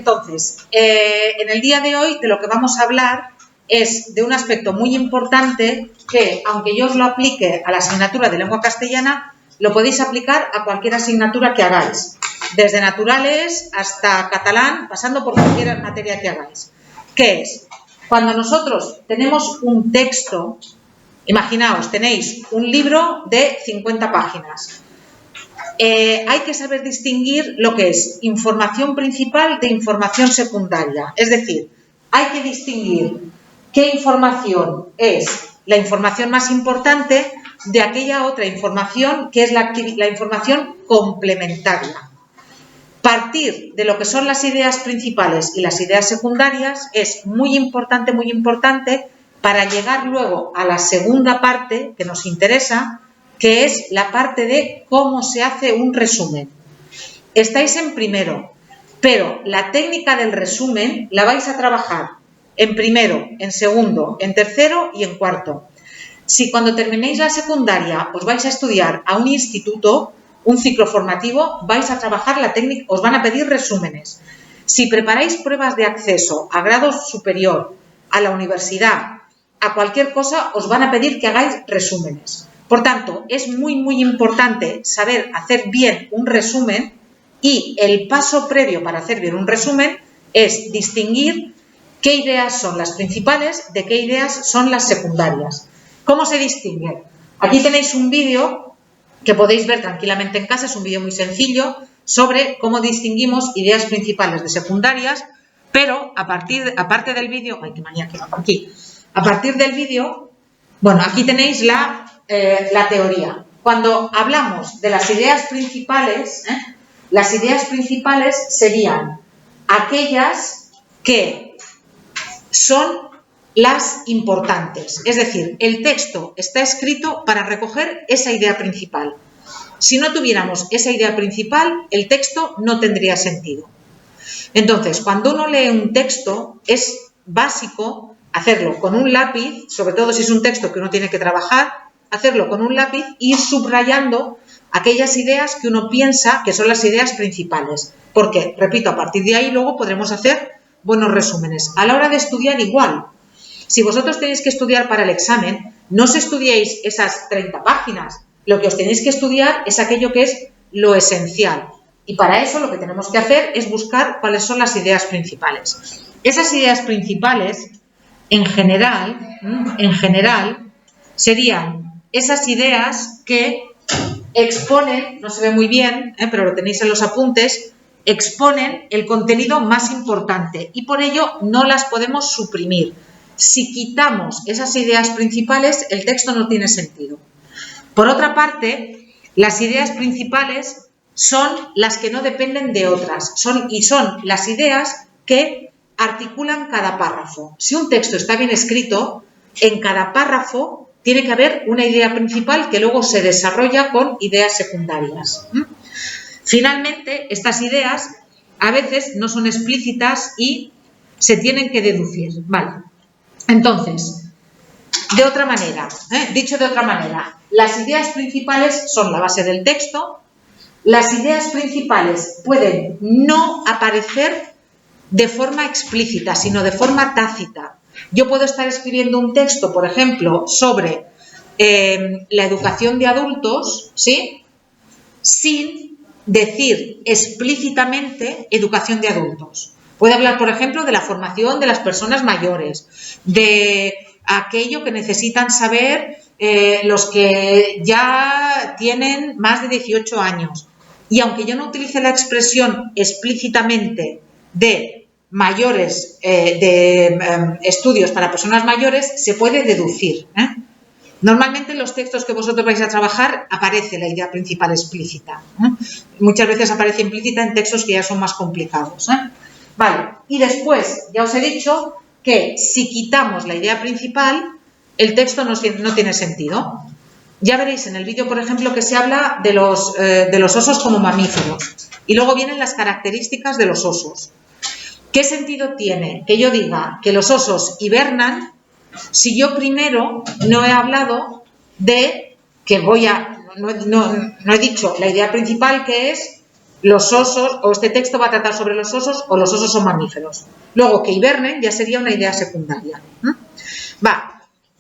Entonces, en el día de hoy de lo que vamos a hablar es de un aspecto muy importante que, aunque yo os lo aplique a la asignatura de lengua castellana, lo podéis aplicar a cualquier asignatura que hagáis, desde naturales hasta catalán, pasando por cualquier materia que hagáis. ¿Qué es? Cuando nosotros tenemos un texto, imaginaos, tenéis un libro de 50 páginas. Hay que saber distinguir lo que es información principal de información secundaria. Es decir, hay que distinguir qué información es la información más importante de aquella otra información que es la información complementaria. Partir de lo que son las ideas principales y las ideas secundarias es muy importante para llegar luego a la segunda parte que nos interesa, que es la parte de cómo se hace un resumen. Estáis en primero, pero la técnica del resumen la vais a trabajar en primero, en segundo, en tercero y en cuarto. Si cuando terminéis la secundaria os vais a estudiar a un instituto, un ciclo formativo, vais a trabajar la técnica, os van a pedir resúmenes. Si preparáis pruebas de acceso a grado superior, a la universidad, a cualquier cosa, os van a pedir que hagáis resúmenes. Por tanto, es muy importante saber hacer bien un resumen, y el paso previo para hacer bien un resumen es distinguir qué ideas son las principales de qué ideas son las secundarias. ¿Cómo se distingue? Aquí tenéis un vídeo que podéis ver tranquilamente en casa, es un vídeo muy sencillo sobre cómo distinguimos ideas principales de secundarias, pero aparte del vídeo, ¡ay, qué manía que va por aquí! A partir del vídeo, bueno, aquí tenéis la teoría. Cuando hablamos de las ideas principales serían aquellas que son las importantes. Es decir, el texto está escrito para recoger esa idea principal. Si no tuviéramos esa idea principal, el texto no tendría sentido. Entonces, cuando uno lee un texto, es básico hacerlo con un lápiz, sobre todo si es un texto que uno tiene que trabajar, hacerlo con un lápiz e ir subrayando aquellas ideas que uno piensa que son las ideas principales. Porque, repito, a partir de ahí luego podremos hacer buenos resúmenes. A la hora de estudiar igual. Si vosotros tenéis que estudiar para el examen, no os estudiéis esas 30 páginas. Lo que os tenéis que estudiar es aquello que es lo esencial. Y para eso lo que tenemos que hacer es buscar cuáles son las ideas principales. Esas ideas principales, en general, serían esas ideas que exponen, no se ve muy bien, pero lo tenéis en los apuntes, exponen el contenido más importante y por ello no las podemos suprimir. Si quitamos esas ideas principales, el texto no tiene sentido. Por otra parte, las ideas principales son las que no dependen de otras, son las ideas que articulan cada párrafo. Si un texto está bien escrito, en cada párrafo tiene que haber una idea principal que luego se desarrolla con ideas secundarias. Finalmente, estas ideas a veces no son explícitas y se tienen que deducir. Vale. Entonces, dicho de otra manera, las ideas principales son la base del texto. Las ideas principales pueden no aparecer de forma explícita, sino de forma tácita. Yo puedo estar escribiendo un texto, por ejemplo, sobre la educación de adultos, ¿sí?, sin decir explícitamente educación de adultos. Puedo hablar, por ejemplo, de la formación de las personas mayores, de aquello que necesitan saber los que ya tienen más de 18 años. Y aunque yo no utilice la expresión explícitamente de mayores, estudios para personas mayores, se puede deducir. Normalmente en los textos que vosotros vais a trabajar aparece la idea principal explícita. Muchas veces aparece implícita en textos que ya son más complicados. Vale, y después ya os he dicho que si quitamos la idea principal, el texto no tiene sentido. Ya veréis en el vídeo, por ejemplo, que se habla de los osos como mamíferos. Y luego vienen las características de los osos. ¿Qué sentido tiene que yo diga que los osos hibernan si yo primero no he hablado de que no he dicho la idea principal, que es los osos, o este texto va a tratar sobre los osos, o los osos son mamíferos. Luego, que hibernen ya sería una idea secundaria.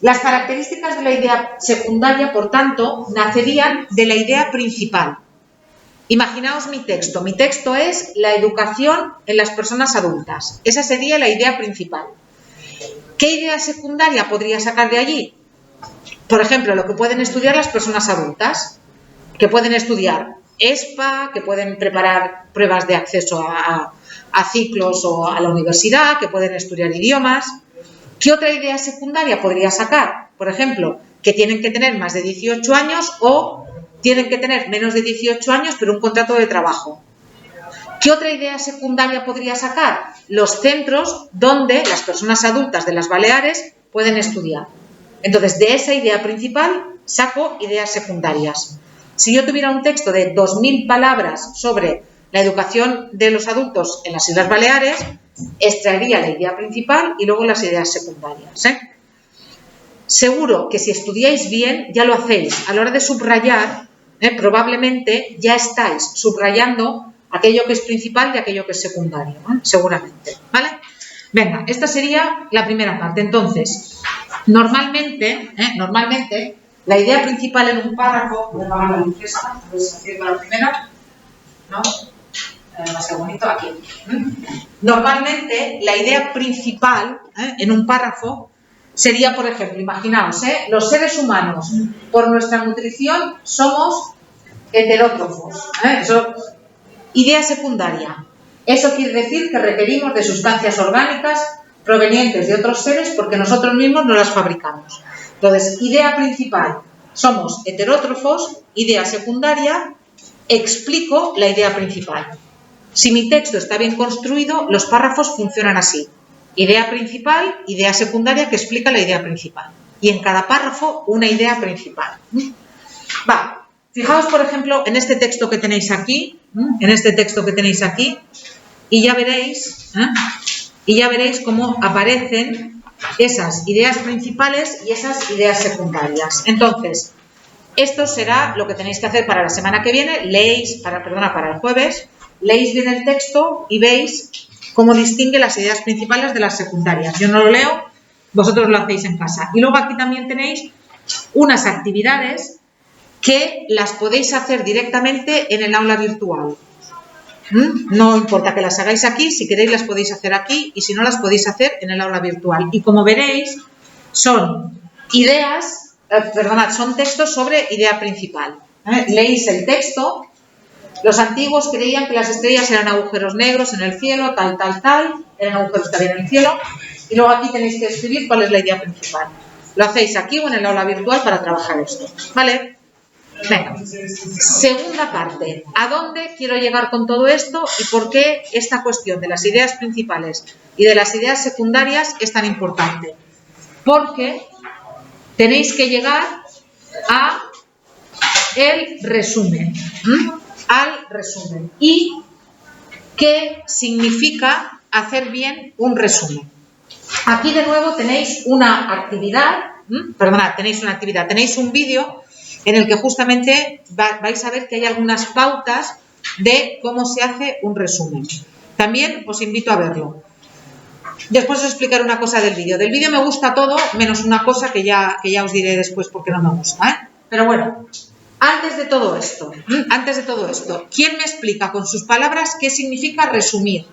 Las características de la idea secundaria, por tanto, nacerían de la idea principal. Imaginaos mi texto. Mi texto es la educación en las personas adultas. Esa sería la idea principal. ¿Qué idea secundaria podría sacar de allí? Por ejemplo, lo que pueden estudiar las personas adultas, que pueden estudiar ESPA, que pueden preparar pruebas de acceso a ciclos o a la universidad, que pueden estudiar idiomas. ¿Qué otra idea secundaria podría sacar? Por ejemplo, que tienen que tener más de 18 años o tienen que tener menos de 18 años, pero un contrato de trabajo. ¿Qué otra idea secundaria podría sacar? Los centros donde las personas adultas de las Baleares pueden estudiar. Entonces, de esa idea principal saco ideas secundarias. Si yo tuviera un texto de 2000 palabras sobre la educación de los adultos en las Islas Baleares, extraería la idea principal y luego las ideas secundarias. Seguro que si estudiáis bien ya lo hacéis. A la hora de subrayar, probablemente ya estáis subrayando aquello que es principal y aquello que es secundario, seguramente. ¿Vale? Venga, esta sería la primera parte. Entonces, normalmente, la idea principal en un párrafo, voy a apagar la luz esta, pues haciendo la primera, ¿no? Más que bonito aquí. Normalmente, la idea principal en un párrafo sería, por ejemplo, imaginaos, los seres humanos, por nuestra nutrición, somos heterótrofos. Eso, idea secundaria. Eso quiere decir que requerimos de sustancias orgánicas provenientes de otros seres porque nosotros mismos no las fabricamos. Entonces, idea principal, somos heterótrofos. Idea secundaria, explico la idea principal. Si mi texto está bien construido, los párrafos funcionan así. Idea principal, idea secundaria que explica la idea principal. Y en cada párrafo, una idea principal. Fijaos, por ejemplo, en este texto que tenéis aquí, y ya veréis cómo aparecen esas ideas principales y esas ideas secundarias. Entonces, esto será lo que tenéis que hacer para la semana que viene. Para el jueves, leéis bien el texto y veis cómo distingue las ideas principales de las secundarias. Yo no lo leo, vosotros lo hacéis en casa. Y luego aquí también tenéis unas actividades que las podéis hacer directamente en el aula virtual. No importa que las hagáis aquí, si queréis las podéis hacer aquí y si no las podéis hacer en el aula virtual. Y como veréis, son textos sobre idea principal. Leéis el texto. Los antiguos creían que las estrellas eran agujeros negros en el cielo, tal, eran agujeros que había en el cielo. Y luego aquí tenéis que escribir cuál es la idea principal. Lo hacéis aquí o en el aula virtual para trabajar esto. ¿Vale? Venga, segunda parte. ¿A dónde quiero llegar con todo esto y por qué esta cuestión de las ideas principales y de las ideas secundarias es tan importante? Porque tenéis que llegar a el resumen. Al resumen. ¿Y qué significa hacer bien un resumen? Aquí de nuevo tenéis una actividad, tenéis un vídeo en el que justamente vais a ver que hay algunas pautas de cómo se hace un resumen. También os invito a verlo. Después os explicaré una cosa del vídeo. Del vídeo me gusta todo, menos una cosa que ya os diré después porque no me gusta. Pero bueno, antes de todo esto, ¿quién me explica con sus palabras qué significa resumir?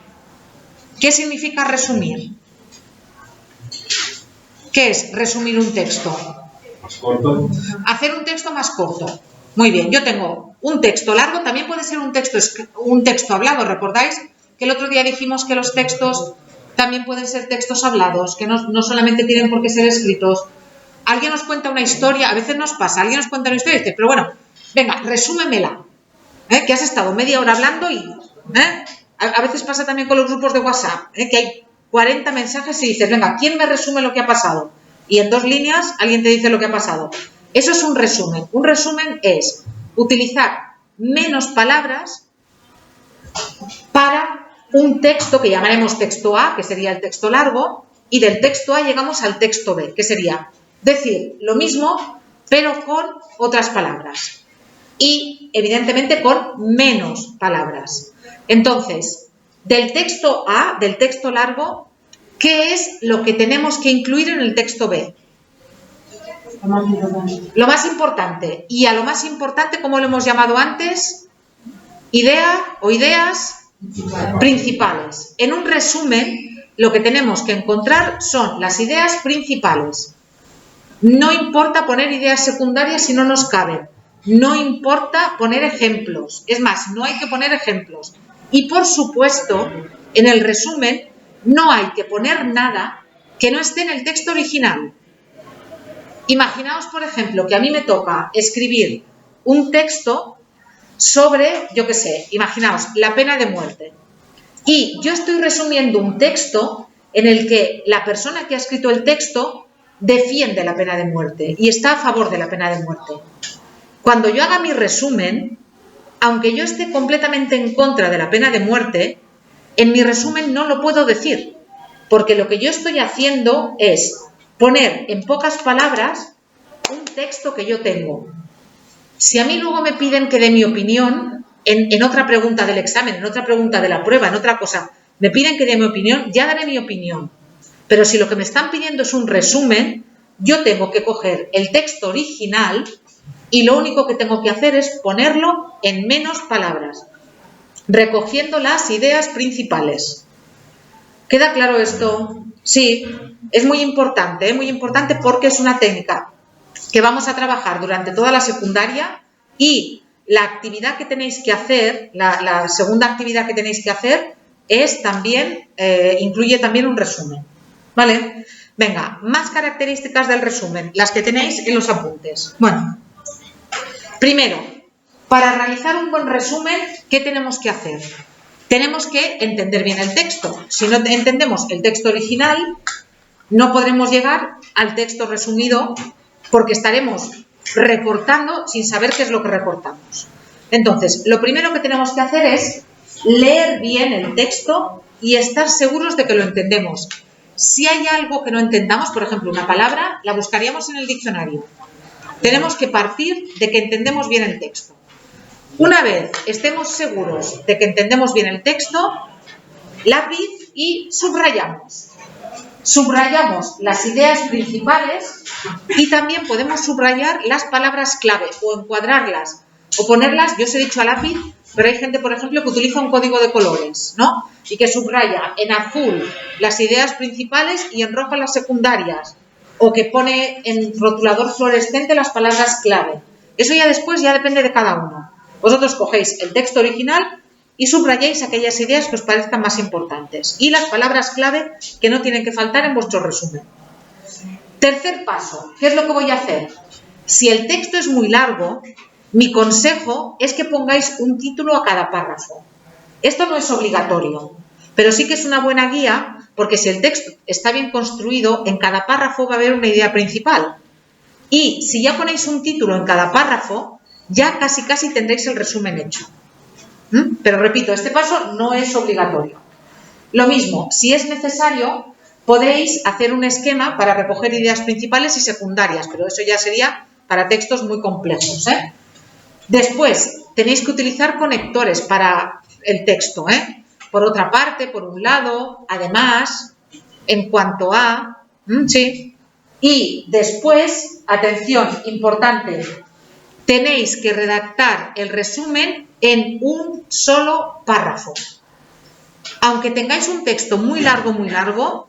¿Qué significa resumir? ¿Qué es resumir un texto? Más corto. Hacer un texto más corto. Muy bien, yo tengo un texto largo, también puede ser un texto hablado. ¿Recordáis que el otro día dijimos que los textos también pueden ser textos hablados, que no solamente tienen por qué ser escritos? Alguien nos cuenta una historia, a veces nos pasa, alguien nos cuenta una historia y dice, pero bueno, venga, resúmemela, que has estado media hora hablando y... A veces pasa también con los grupos de WhatsApp, que hay 40 mensajes y dices, venga, ¿quién me resume lo que ha pasado? Y en 2 líneas alguien te dice lo que ha pasado. Eso es un resumen. Un resumen es utilizar menos palabras para un texto que llamaremos texto A, que sería el texto largo, y del texto A llegamos al texto B, que sería decir lo mismo, pero con otras palabras. y, evidentemente, con menos palabras. Entonces, del texto A, del texto largo, ¿qué es lo que tenemos que incluir en el texto B? Lo más importante. Y a lo más importante, ¿cómo lo hemos llamado antes? Idea o ideas principales. En un resumen, lo que tenemos que encontrar son las ideas principales. No importa poner ideas secundarias si no nos caben. No importa poner ejemplos. Es más, no hay que poner ejemplos. Y por supuesto, en el resumen no hay que poner nada que no esté en el texto original. Imaginaos, por ejemplo, que a mí me toca escribir un texto sobre, yo qué sé, imaginaos, la pena de muerte. Y yo estoy resumiendo un texto en el que la persona que ha escrito el texto defiende la pena de muerte y está a favor de la pena de muerte. Cuando yo haga mi resumen, aunque yo esté completamente en contra de la pena de muerte, en mi resumen no lo puedo decir, porque lo que yo estoy haciendo es poner en pocas palabras un texto que yo tengo. Si a mí luego me piden que dé mi opinión, en otra pregunta del examen, en otra pregunta de la prueba, en otra cosa, me piden que dé mi opinión, ya daré mi opinión. Pero si lo que me están pidiendo es un resumen, yo tengo que coger el texto original y lo único que tengo que hacer es ponerlo en menos palabras, recogiendo las ideas principales. ¿Queda claro esto? Sí, es muy importante porque es una técnica que vamos a trabajar durante toda la secundaria y la actividad que tenéis que hacer, la segunda actividad que tenéis que hacer es también, incluye también un resumen. ¿Vale? Venga, más características del resumen, las que tenéis en los apuntes. Bueno, primero, para realizar un buen resumen, ¿qué tenemos que hacer? Tenemos que entender bien el texto. Si no entendemos el texto original, no podremos llegar al texto resumido porque estaremos recortando sin saber qué es lo que recortamos. Entonces, lo primero que tenemos que hacer es leer bien el texto y estar seguros de que lo entendemos. Si hay algo que no entendamos, por ejemplo, una palabra, la buscaríamos en el diccionario. Tenemos que partir de que entendemos bien el texto. Una vez estemos seguros de que entendemos bien el texto, lápiz y subrayamos. Subrayamos las ideas principales y también podemos subrayar las palabras clave o encuadrarlas o ponerlas, yo os he dicho a lápiz, pero hay gente, por ejemplo, que utiliza un código de colores, ¿no? Y que subraya en azul las ideas principales y en rojo las secundarias, o que pone en rotulador fluorescente las palabras clave. Eso ya después ya depende de cada uno. Vosotros cogéis el texto original y subrayáis aquellas ideas que os parezcan más importantes y las palabras clave que no tienen que faltar en vuestro resumen. Tercer paso, ¿qué es lo que voy a hacer? Si el texto es muy largo, mi consejo es que pongáis un título a cada párrafo. Esto no es obligatorio, pero sí que es una buena guía porque si el texto está bien construido, en cada párrafo va a haber una idea principal. Y si ya ponéis un título en cada párrafo, ya casi tendréis el resumen hecho. Pero repito, este paso no es obligatorio. Lo mismo, si es necesario, podéis hacer un esquema para recoger ideas principales y secundarias, pero eso ya sería para textos muy complejos, ¿eh? Después, tenéis que utilizar conectores para el texto, ¿eh? Por otra parte, por un lado, además, en cuanto a, sí. Y después, atención, importante, tenéis que redactar el resumen en un solo párrafo. Aunque tengáis un texto muy largo,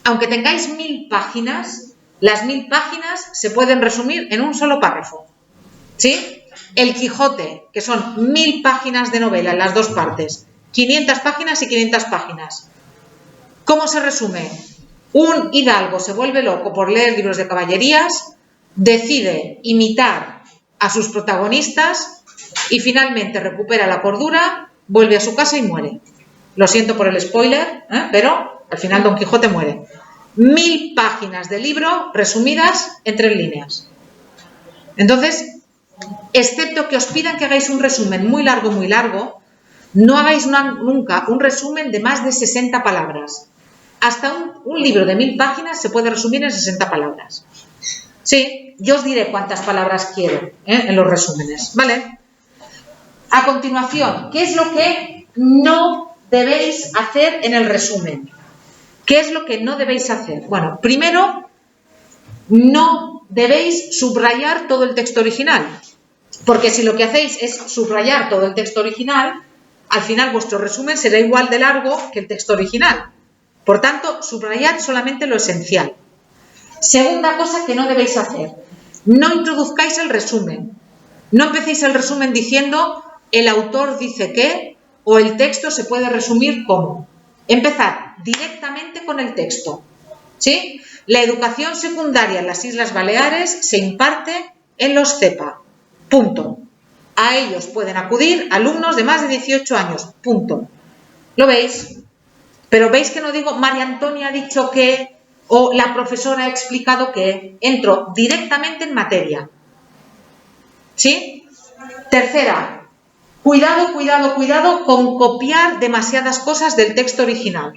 aunque tengáis 1000 páginas, las 1000 páginas se pueden resumir en un solo párrafo. ¿Sí? El Quijote, que son 1000 páginas de novela en las dos partes, 500 páginas y 500 páginas. ¿Cómo se resume? Un hidalgo se vuelve loco por leer libros de caballerías, decide imitar a sus protagonistas y finalmente recupera la cordura, vuelve a su casa y muere. Lo siento por el spoiler, pero al final Don Quijote muere. 1000 páginas de libro resumidas en 3 líneas. Entonces, excepto que os pidan que hagáis un resumen muy largo, no hagáis nunca un resumen de más de 60 palabras. Hasta un libro de 1000 páginas se puede resumir en 60 palabras. Sí, yo os diré cuántas palabras quiero en los resúmenes, ¿vale? A continuación, ¿qué es lo que no debéis hacer en el resumen? ¿Qué es lo que no debéis hacer? Bueno, primero, no debéis subrayar todo el texto original, porque si lo que hacéis es subrayar todo el texto original, al final vuestro resumen será igual de largo que el texto original. Por tanto, subrayad solamente lo esencial. Segunda cosa que no debéis hacer, no introduzcáis el resumen. No empecéis el resumen diciendo el autor dice que o el texto se puede resumir como. Empezad directamente con el texto. ¿Sí? La educación secundaria en las Islas Baleares se imparte en los CEPA. Punto. A ellos pueden acudir alumnos de más de 18 años. Punto. ¿Lo veis? Pero veis que no digo María Antonia ha dicho que o la profesora ha explicado que. Entro directamente en materia. ¿Sí? Tercera, cuidado, cuidado, cuidado con copiar demasiadas cosas del texto original.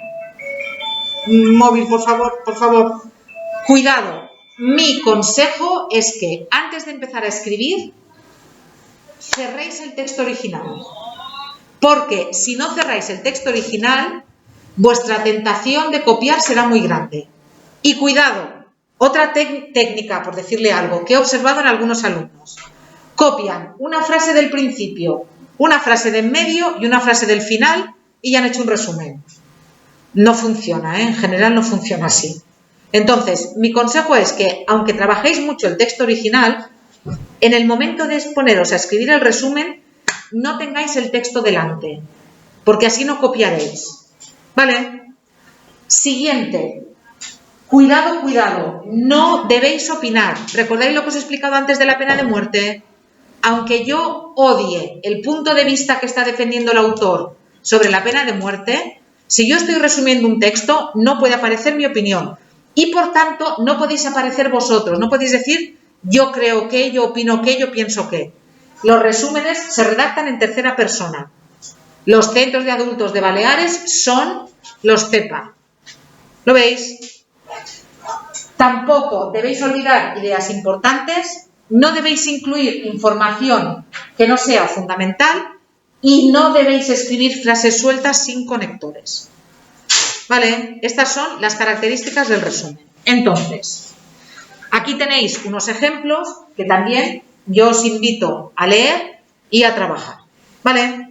Móvil, por favor, por favor. Cuidado. Mi consejo es que antes de empezar a escribir, cerréis el texto original. Porque si no cerráis el texto original, vuestra tentación de copiar será muy grande. Y cuidado, otra técnica, por decirle algo, que he observado en algunos alumnos. Copian una frase del principio, una frase del medio y una frase del final y ya han hecho un resumen. No funciona, en general no funciona así. Entonces, mi consejo es que, aunque trabajéis mucho el texto original, en el momento de poneros a escribir el resumen, no tengáis el texto delante, porque así no copiaréis. ¿Vale? Siguiente. Cuidado, cuidado. No debéis opinar. ¿Recordáis lo que os he explicado antes de la pena de muerte? Aunque yo odie el punto de vista que está defendiendo el autor sobre la pena de muerte, si yo estoy resumiendo un texto, no puede aparecer mi opinión. Y por tanto, no podéis aparecer vosotros. No podéis decir, yo creo que, yo opino que, yo pienso que. Los resúmenes se redactan en tercera persona. Los centros de adultos de Baleares son los CEPA. ¿Lo veis? Tampoco debéis olvidar ideas importantes, no debéis incluir información que no sea fundamental y no debéis escribir frases sueltas sin conectores. ¿Vale? Estas son las características del resumen. Entonces, aquí tenéis unos ejemplos que también yo os invito a leer y a trabajar. ¿Vale?